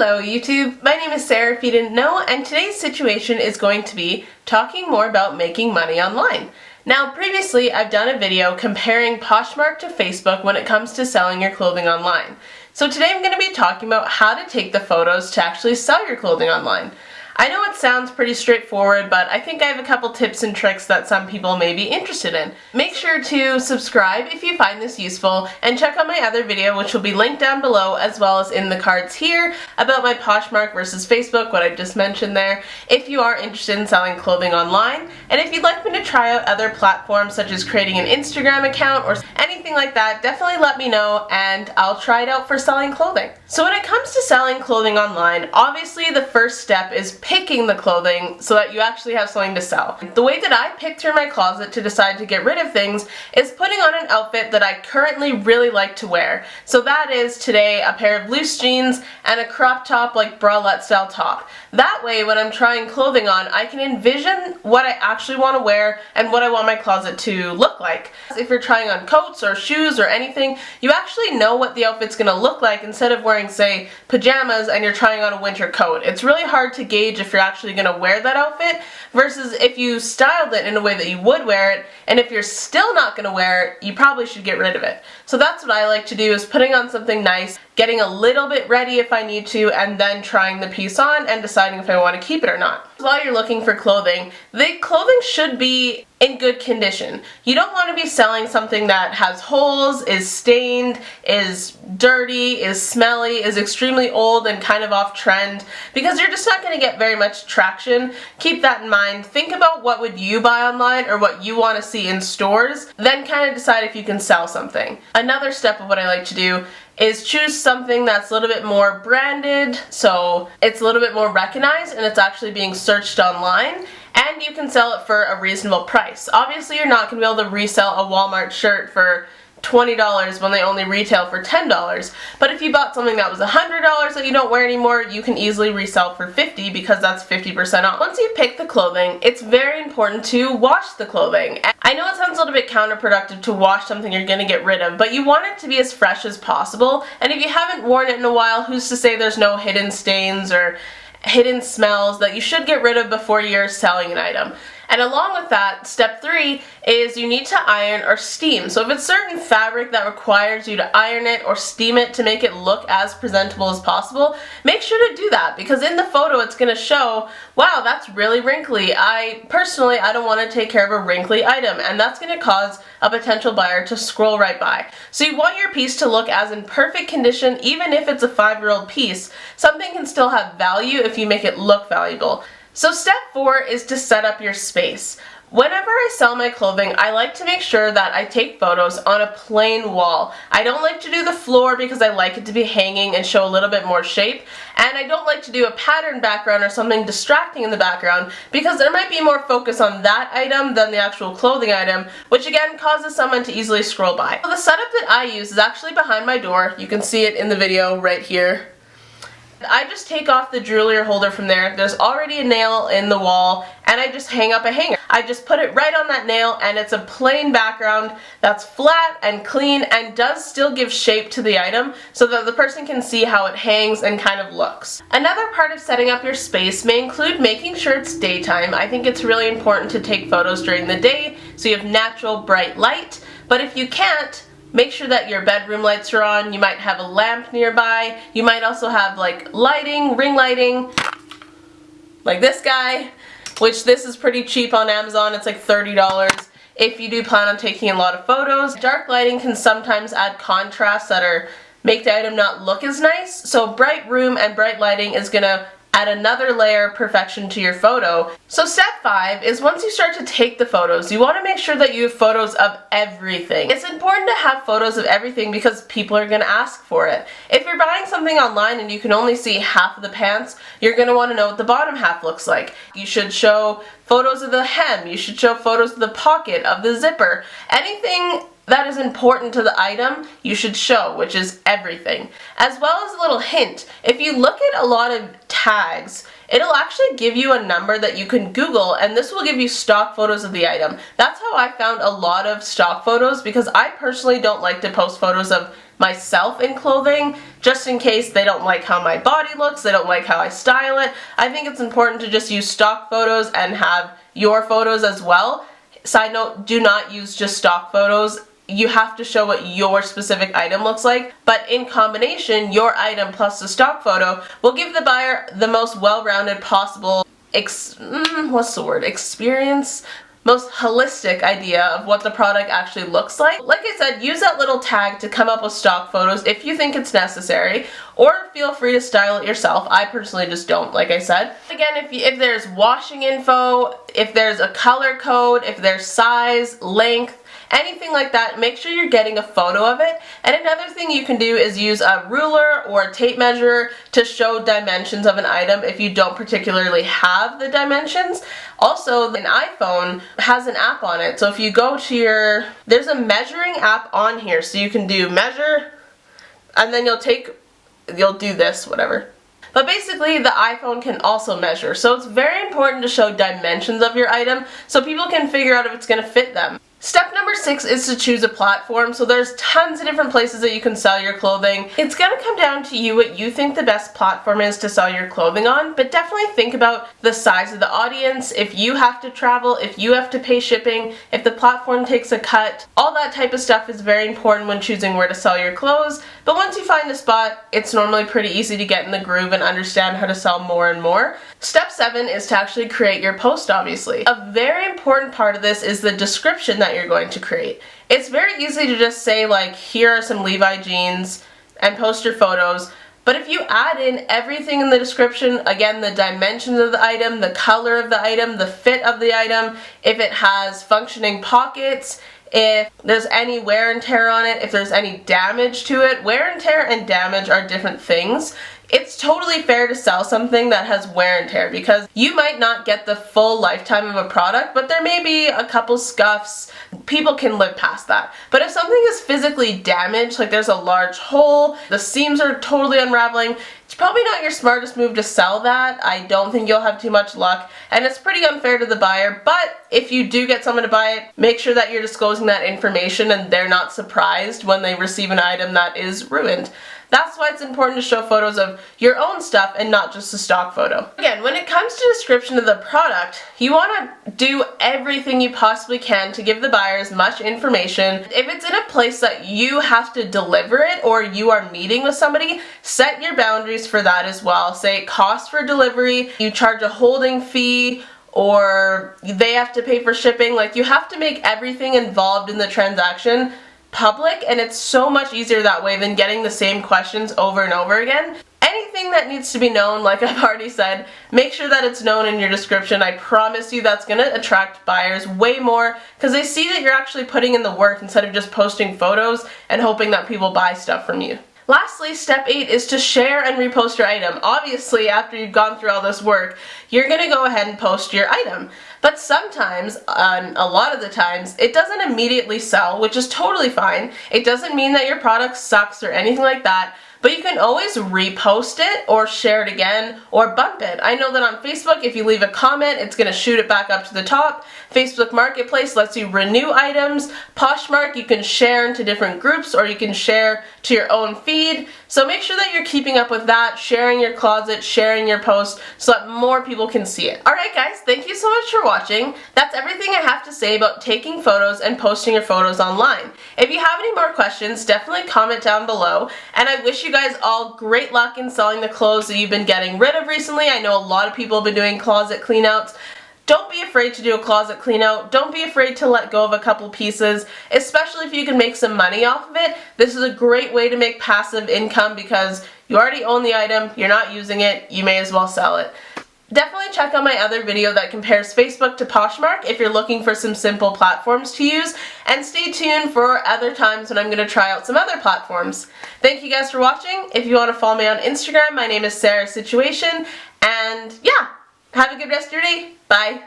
Hello YouTube, my name is Sarah if you didn't know, and today's situation is going to be talking more about making money online. Now previously I've done a video comparing Poshmark to Facebook when it comes to selling your clothing online. So today I'm going to be talking about how to take the photos to actually sell your clothing online. I know it sounds pretty straightforward, but I think I have a couple tips and tricks that some people may be interested in. Make sure to subscribe if you find this useful, and check out my other video which will be linked down below as well as in the cards here about my Poshmark versus Facebook, what I just mentioned there, if you are interested in selling clothing online. And if you'd like me to try out other platforms such as creating an Instagram account or anything like that, definitely let me know and I'll try it out for selling clothing. So when it comes to selling clothing online, obviously the first step is picking the clothing so that you actually have something to sell. The way that I pick through my closet to decide to get rid of things is putting on an outfit that I currently really like to wear. So that is today a pair of loose jeans and a crop top, like bralette style top. That way when I'm trying clothing on, I can envision what I actually want to wear and what I want my closet to look like. If you're trying on coats or shoes or anything, you actually know what the outfit's going to look like instead of wearing, say, pajamas and you're trying on a winter coat. It's really hard to gauge if you're actually going to wear that outfit versus if you styled it in a way that you would wear it, and if you're still not going to wear it, you probably should get rid of it. So that's what I like to do, is putting on something nice, getting a little bit ready if I need to, and then trying the piece on and deciding if I want to keep it or not. While you're looking for clothing, the clothing should be in good condition. You don't want to be selling something that has holes, is stained, is dirty, is smelly, is extremely old and kind of off trend, because you're just not going to get very much traction. Keep that in mind. Think about what would you buy online or what you want to see in stores, then kind of decide if you can sell something. Another step of what I like to do is choose something that's a little bit more branded, so it's a little bit more recognized and it's actually being searched online, and you can sell it for a reasonable price. Obviously you're not going to be able to resell a Walmart shirt for $20 when they only retail for $10, but if you bought something that was $100 that you don't wear anymore, you can easily resell for $50 because that's 50% off. Once you pick the clothing, it's very important to wash the clothing. I know it sounds a little bit counterproductive to wash something you're going to get rid of, but you want it to be as fresh as possible, and if you haven't worn it in a while, who's to say there's no hidden stains or hidden smells that you should get rid of before you're selling an item. And along with that, step 3 is you need to iron or steam. So if it's certain fabric that requires you to iron it or steam it to make it look as presentable as possible, make sure to do that, because in the photo it's going to show, wow, that's really wrinkly. I don't want to take care of a wrinkly item, and that's going to cause a potential buyer to scroll right by. So you want your piece to look as in perfect condition. Even if it's a 5-year-old piece, something can still have value if you make it look valuable. So step 4 is to set up your space. Whenever I sell my clothing, I like to make sure that I take photos on a plain wall. I don't like to do the floor because I like it to be hanging and show a little bit more shape, and I don't like to do a pattern background or something distracting in the background because there might be more focus on that item than the actual clothing item, which again causes someone to easily scroll by. So the setup that I use is actually behind my door. You can see it in the video right here. I just take off the jewelry holder from there. There's already a nail in the wall, and I just hang up a hanger. I just put it right on that nail, and it's a plain background that's flat and clean and does still give shape to the item so that the person can see how it hangs and kind of looks. Another part of setting up your space may include making sure it's daytime. I think it's really important to take photos during the day so you have natural bright light, but if you can't, make sure that your bedroom lights are on. You might have a lamp nearby. You might also have like lighting, ring lighting, like this guy, which this is pretty cheap on Amazon. It's like $30 if you do plan on taking a lot of photos. Dark lighting can sometimes add contrast that make the item not look as nice. So bright room and bright lighting is gonna add another layer of perfection to your photo. So step 5 is once you start to take the photos, you want to make sure that you have photos of everything. It's important to have photos of everything because people are going to ask for it. If you're buying something online and you can only see half of the pants, you're going to want to know what the bottom half looks like. You should show photos of the hem, you should show photos of the pocket, of the zipper. Anything that is important to the item you should show, which is everything. As well as a little hint, if you look at a lot of tags, it'll actually give you a number that you can Google, and this will give you stock photos of the item. That's how I found a lot of stock photos, because I personally don't like to post photos of myself in clothing, just in case they don't like how my body looks, they don't like how I style it. I think it's important to just use stock photos and have your photos as well. Side note, do not use just stock photos. You have to show what your specific item looks like, but in combination, your item plus the stock photo will give the buyer the most well-rounded possible experience, most holistic idea of what the product actually looks like. Like I said, use that little tag to come up with stock photos if you think it's necessary, or feel free to style it yourself. I personally just don't, like I said. Again, if there's washing info, if there's a color code, if there's size, length, anything like that, make sure you're getting a photo of it. And another thing you can do is use a ruler or a tape measure to show dimensions of an item if you don't particularly have the dimensions. Also, an iPhone has an app on it, so if you go to there's a measuring app on here, so you can do measure, and then you'll do this, whatever. But basically, the iPhone can also measure, so it's very important to show dimensions of your item so people can figure out if it's going to fit them. Step number 6 is to choose a platform. So there's tons of different places that you can sell your clothing. It's going to come down to you what you think the best platform is to sell your clothing on, but definitely think about the size of the audience, if you have to travel, if you have to pay shipping, if the platform takes a cut. All that type of stuff is very important when choosing where to sell your clothes, but once you find a spot, it's normally pretty easy to get in the groove and understand how to sell more and more. Step 7 is to actually create your post, obviously. A very important part of this is the description that you're going to create. It's very easy to just say, like, here are some Levi jeans and post your photos, but if you add in everything in the description, again, the dimensions of the item, the color of the item, the fit of the item, if it has functioning pockets, if there's any wear and tear on it, if there's any damage to it. Wear and tear and damage are different things. It's totally fair to sell something that has wear and tear because you might not get the full lifetime of a product, but there may be a couple scuffs. People can live past that. But if something is physically damaged, like there's a large hole, the seams are totally unraveling, it's probably not your smartest move to sell that. I don't think you'll have too much luck, and it's pretty unfair to the buyer. But if you do get someone to buy it, make sure that you're disclosing that information and they're not surprised when they receive an item that is ruined. That's why it's important to show photos of your own stuff and not just a stock photo. Again, when it comes to description of the product, you want to do everything you possibly can to give the buyer as much information. If it's in a place that you have to deliver it or you are meeting with somebody, set your boundaries for that as well. Say cost for delivery, you charge a holding fee, or they have to pay for shipping. Like, you have to make everything involved in the transaction public, and it's so much easier that way than getting the same questions over and over again. Anything that needs to be known, like I've already said, make sure that it's known in your description. I promise you that's going to attract buyers way more because they see that you're actually putting in the work instead of just posting photos and hoping that people buy stuff from you. Lastly, step 8 is to share and repost your item. Obviously, after you've gone through all this work, you're going to go ahead and post your item. But sometimes, a lot of the times, it doesn't immediately sell, which is totally fine. It doesn't mean that your product sucks or anything like that. But you can always repost it or share it again or bump it. I know that on Facebook, if you leave a comment, it's going to shoot it back up to the top. Facebook Marketplace lets you renew items. Poshmark, you can share into different groups or you can share to your own feed. So make sure that you're keeping up with that, sharing your closet, sharing your post so that more people can see it. Alright guys, thank you so much for watching. That's everything I have to say about taking photos and posting your photos online. If you have any more questions, definitely comment down below. And I wish you guys all great luck in selling the clothes that you've been getting rid of recently. I know a lot of people have been doing closet cleanouts. Don't be afraid to do a closet clean out. Don't be afraid to let go of a couple pieces, especially if you can make some money off of it. This is a great way to make passive income because you already own the item, you're not using it, you may as well sell it. Definitely check out my other video that compares Facebook to Poshmark if you're looking for some simple platforms to use, and stay tuned for other times when I'm going to try out some other platforms. Thank you guys for watching. If you want to follow me on Instagram, my name is SarahsSituation, and yeah, have a good rest of your day. Bye.